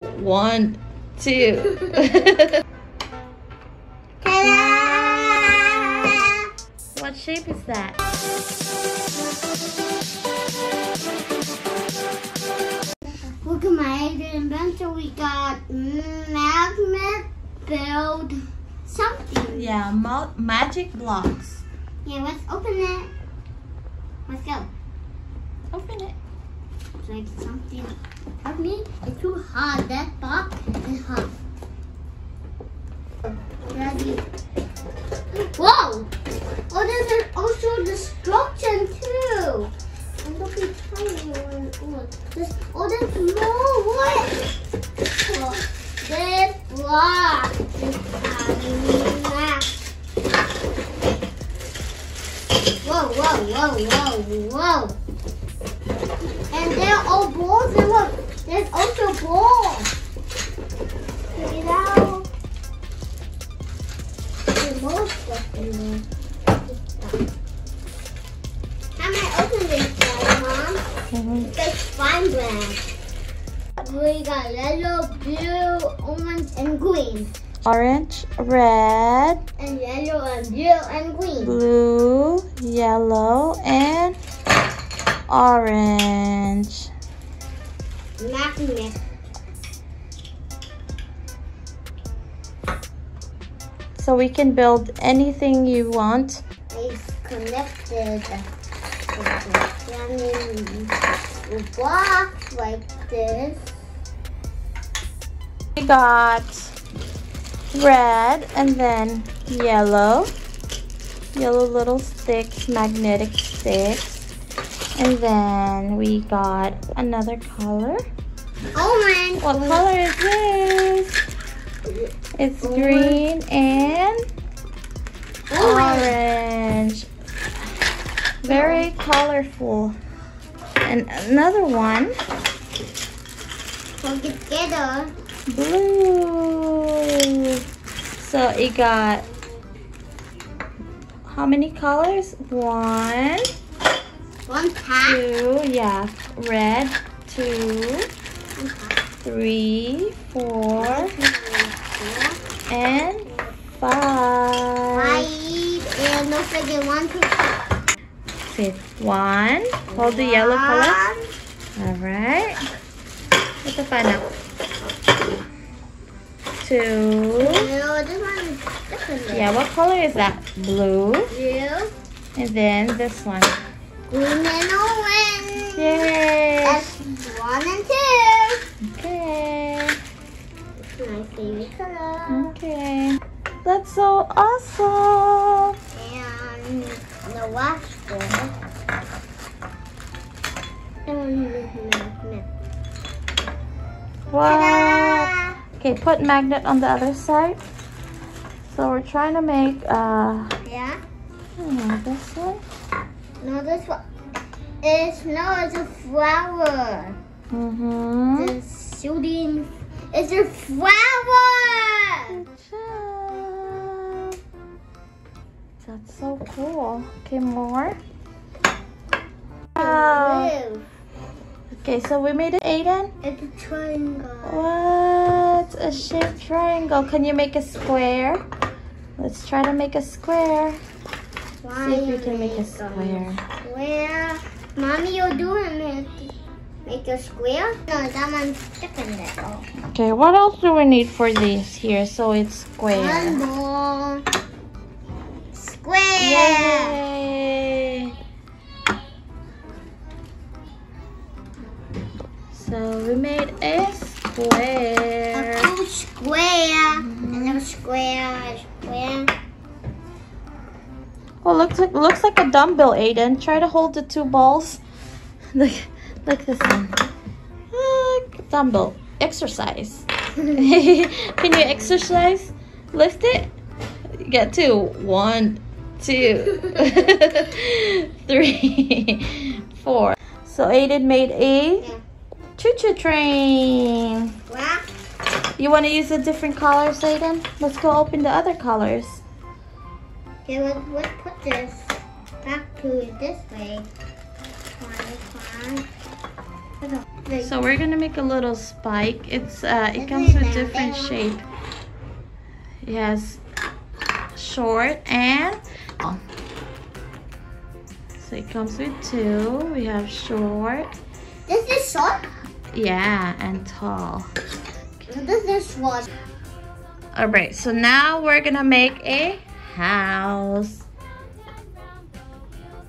1, 2. What shape is that? Look at my invention. We got magnet build something. Yeah, magic blocks. Yeah, let's open it. Let's go. Open it. It's like something. Help me. It's too hot. That box is hot. Ready. Whoa! Oh, there's also destruction too. And look at tiny one. Oh, there's more wood. Oh, this block is tiny. Whoa, whoa, whoa, whoa, whoa. And they're all balls. And look, there's also balls. Check it out. There's more stuff in there. How am I open this guy, Mom? It's like fine bread. We got yellow, blue, orange, and green. Orange, red, And yellow, and blue, and green. blue, yellow, and orange. Magnet. So we can build anything you want. It's connected with blocks like this. We got red and then yellow. Yellow little sticks, magnetic sticks. And then we got another color. Orange. What color is this? It's green and orange. Very colorful. And another one, Put it together. blue. So it got how many colors? 1, One pack. 2, yeah. Red, 2, 3, 4, and 5. And don't forget 1, 2, 3. Sit. 1. Hold the yellow color. All right. Put the fan up. 2. No, this one is different. Yeah, what color is that? Blue. Blue, And then this one. green, and orange. Yay. That's 1 and 2. Okay. My favorite color. Okay. That's so awesome. And the last one. Wow. Ta-da! Okay, put magnet on the other side. So we're trying to make Yeah. this one. No, this one. It's a flower. Mm-hmm. It's shooting. It's a flower. Good job. That's so cool. Okay, more. Wow. Blue. Okay, so we made it, Aiden. It's a triangle. What? A shaped triangle. Can you make a square? Let's try to make a square. See if we can make a square. Square. Mommy, you're doing it. Make a square? No, that one's sticking there. Oh. Okay, what else do we need for this here so it's square? One more. Square. Yay! So we made a square. A full square. Another square. Square. Oh, looks like a dumbbell, Aiden. Try to hold the 2 balls. Look this one. Look, dumbbell. Exercise. Can you exercise? Lift it. You got 2. 1, 2, 3, 4. So Aiden made a choo-choo train. What? You want to use the different colors, Aiden? Let's go open the other colors. Okay, let's put this back to this way. Fine. So we're gonna make a little spike. It comes with different shape. It has short and long. So it comes with two. We have short. This is short? Yeah, and tall. This is short. Alright, so now we're gonna make a house.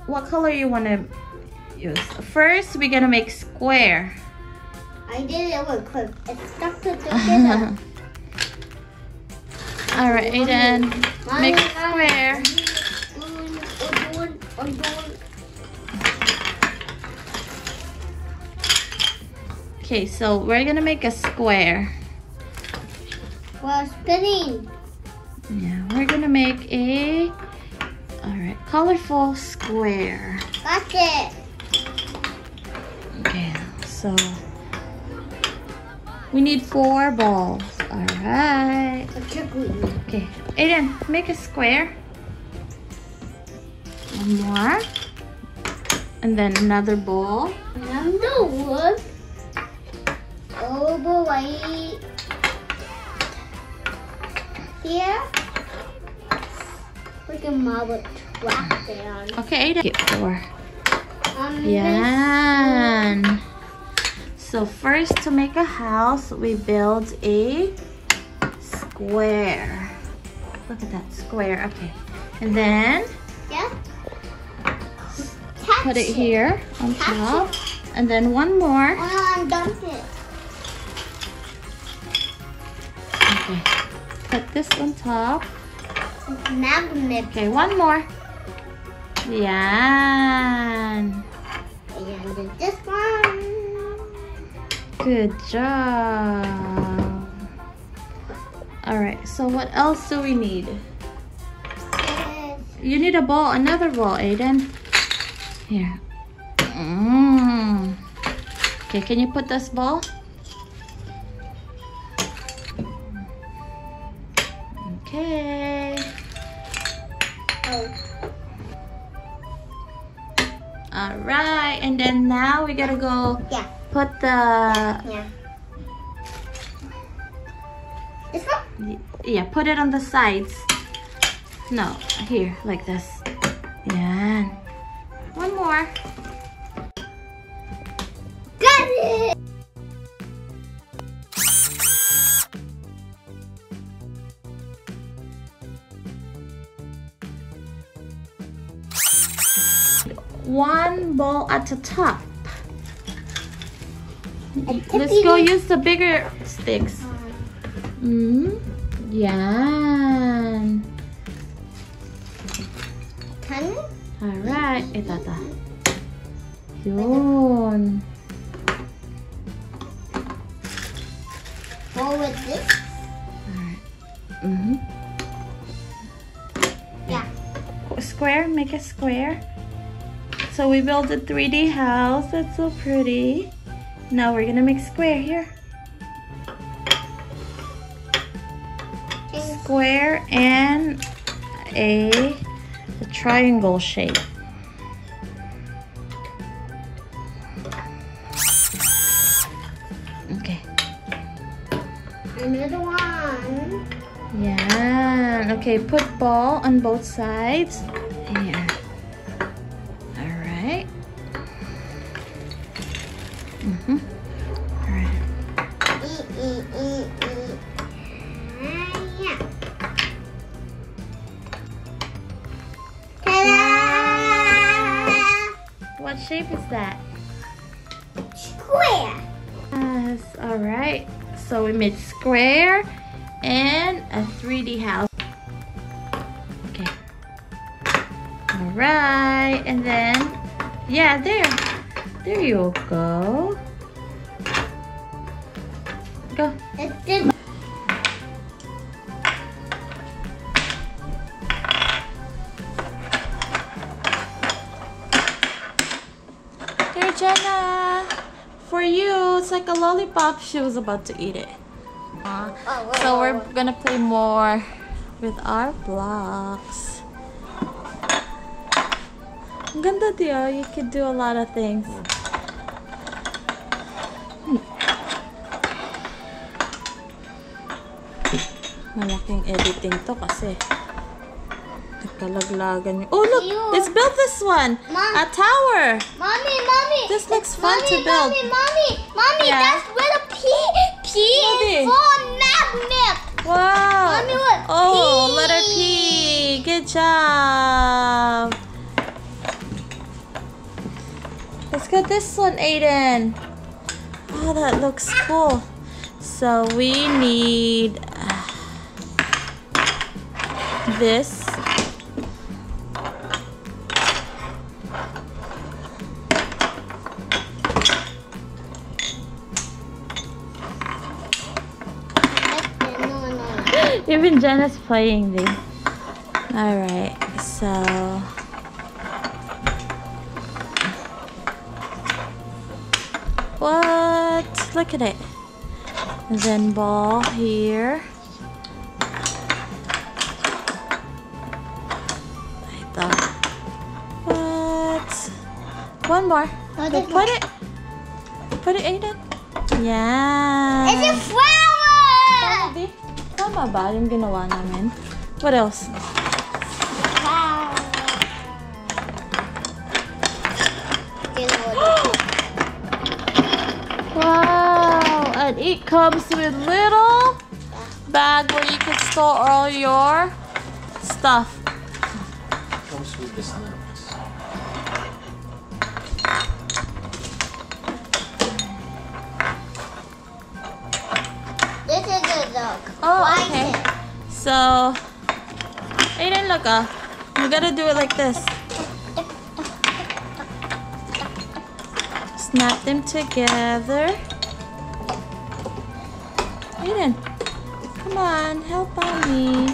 What color you wanna use? First, we're gonna make square. I did it real quick. It's stuck together. Alright, Aeden, make square. Okay, so we're gonna make a square. We're spinning. Yeah, we're gonna make a colorful square. Got it. Okay, so we need 4 balls. Alright. Okay, Aeden, make a square. One more. And then another ball. Another one. Oh boy. Here. We can marble track down. Okay, Aeden. Get 4. Yeah. So first, to make a house, we build a square. Look at that square. Okay, and then put it here on top, and then one more. Dump it. Okay, put this on top. Magnet. Okay, one more. Yeah. And this one. Good job. All right, so what else do we need? You need a ball, another ball, Aeden. Here. Okay, can you put this ball? Okay. All right, and then now we gotta go put the... This one? Yeah, put it on the sides. No, here, like this. Yeah. One more. Got it! One ball at the top. Let's go use the bigger sticks. Yeah. Alright. Ito. Yun. Go with this? Alright. Yeah. Square, make a square. So we built a 3D house. That's so pretty. Now we're gonna make square here. Square and a triangle shape. Okay. Another one. Yeah. Okay, put ball on both sides. Here. All right. All right. What shape is that? Square. Yes, all right. So we made square and a 3D house. Okay. All right, and then, yeah, there you go. Go. Here, Jenna. For you, it's like a lollipop. She was about to eat it. So we're gonna play more with our blocks. Ang ganda, Dio. You could do a lot of things. Malaking editing to kasi nagkalaglagan yung... Oh, look! Let's build this one! A tower! Mommy! This looks fun to build. Mommy! Yeah. That's where the P is for magnet! Wow! Mommy, look! Oh, P. letter P! Good job! Let's get this one, Aiden. Oh, that looks cool. So we need this. Even Jenna's playing these. Alright, so what? Look at it. And then ball here. What? One more. Look, put it. Put it, Aiden. Yeah. It's a flower! Tama ba yung ginawa namin? What else? Wow! And it comes with little bag where you can store all your stuff. It comes with the snacks. This is a dog. Oh, okay. So, Aiden, look up. You gotta do it like this. Snap them together. Aiden, come on, help mommy.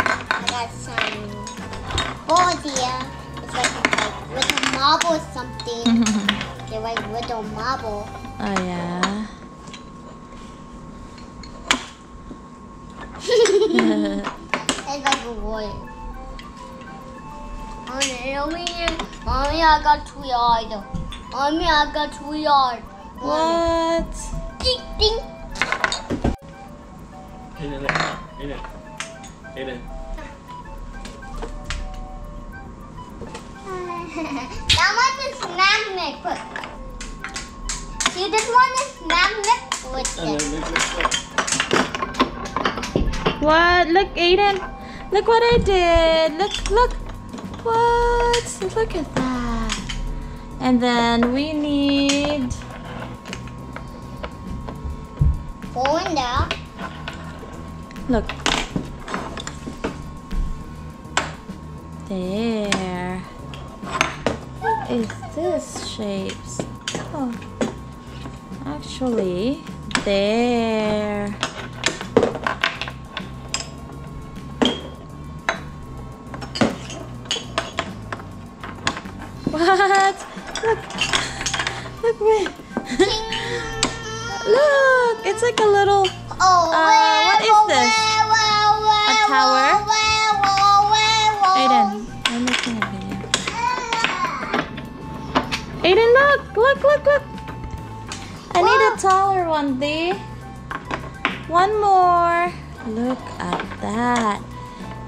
I got some balls here. It's like with a marble or something. They're like with a marble. Oh yeah. It's like a wood. Mommy, I got 2 yards. Mommy, I got 2 yards. What? Ding, ding. Aiden. That one is magnet. See, this one is magnet with this. What? Look, Aiden. Look what I did. Look. What? Look at that. And then we need... Four in there. Look. There. What is this shapes? Oh. Actually, there. What? Look wait. Look, it's like a little. What is this? A tower? Aiden, I'm making a video. Aiden, look. I need a taller one, Dee. One more. Look at that.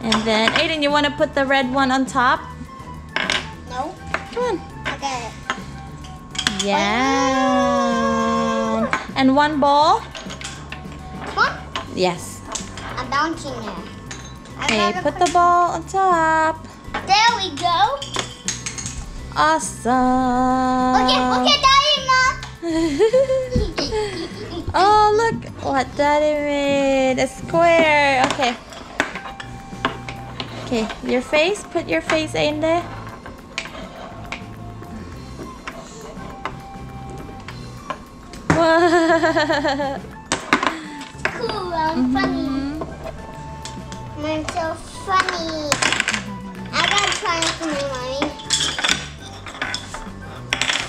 And then, Aiden, you want to put the red one on top? No. Come on. I got it. Yeah. And one ball? What? Yes. I'm bouncing there. Okay, put the ball on top. There we go. Awesome. Okay, Daddy, Mom. Oh, look what Daddy made. A square. Okay. Okay, your face. Put your face in there. What? Cool, I'm funny. I'm so funny. I gotta try it for my mommy.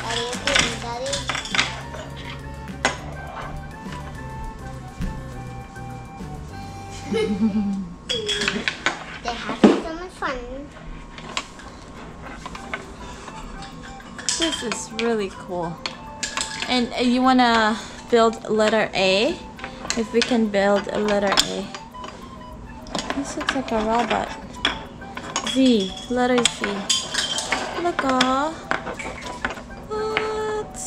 Daddy, you doing, Daddy? They're having so much fun. This is really cool. And you want to build letter A. if we can build a letter A. This looks like a robot. Z, letter Z. Look, oh. What?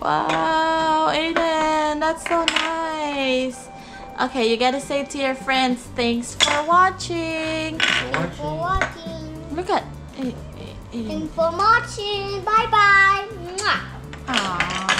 Wow, Aiden, that's so nice. Okay, you gotta say to your friends, thanks for watching. Thanks for watching. Look at Thanks for watching. Bye bye. Mwah. Aww.